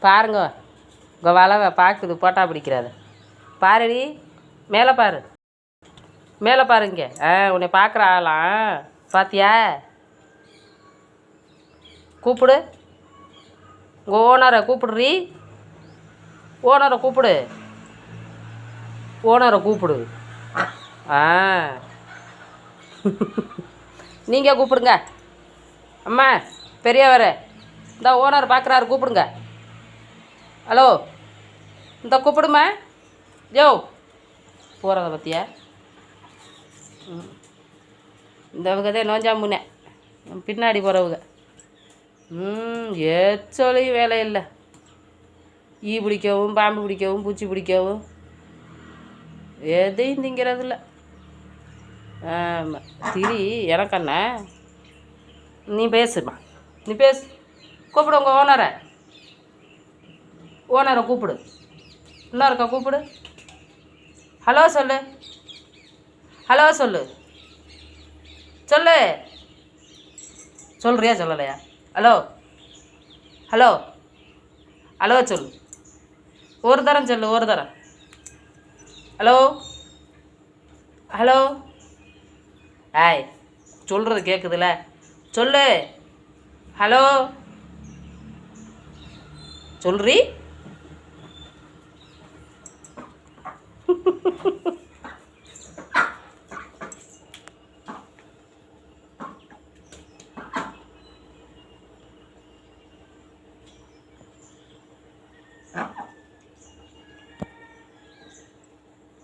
பாருங்க உங்கள் வளவை பார்க்குது போட்டா பிடிக்கிறாது. பாருடி மேலே பாரு, மேலே பாருங்க. உன்னை பார்க்குற ஆளாம் பாத்தியா? கூப்பிடு உங்கள் ஓனரை கூப்பிடுறீ. ஓனரை கூப்பிடு, ஓனரை கூப்பிடு. நீங்கள் கூப்பிடுங்க. அம்மா பெரியவர் இந்த ஓனர் பார்க்குறாரு, கூப்பிடுங்க. ஹலோ இந்த கூப்பிடுமா. யோ போகிறத பற்றியா? இந்தவங்க தான் நோஞ்சாம்புனே பின்னாடி போகிறவங்க. ஏச்சொலையும் வேலை இல்லை. ஈ பிடிக்கவும் பாம்பு பிடிக்கவும் பூச்சி பிடிக்கவும் எதையும் திங்கிறதில்ல. ஆமாம் திரி எனக்கண்ணா. நீ பேசுமா, நீ பேசு. கூப்பிடு உங்கள் ஓனரை, ஓனரை கூப்பிடு. இன்னொருக்கா கூப்பிடு. ஹலோ சொல்லு, ஹலோ சொல்லு, சொல்லு. சொல்கிறியா சொல்லலையா? ஹலோ ஹலோ ஹலோ சொல்லு. ஒரு தரம் சொல்லு, ஒரு தரம். Hello hello. ஆய் சொல்கிறது கேட்குதுல, சொல்லு. ஹலோ சொல்றி.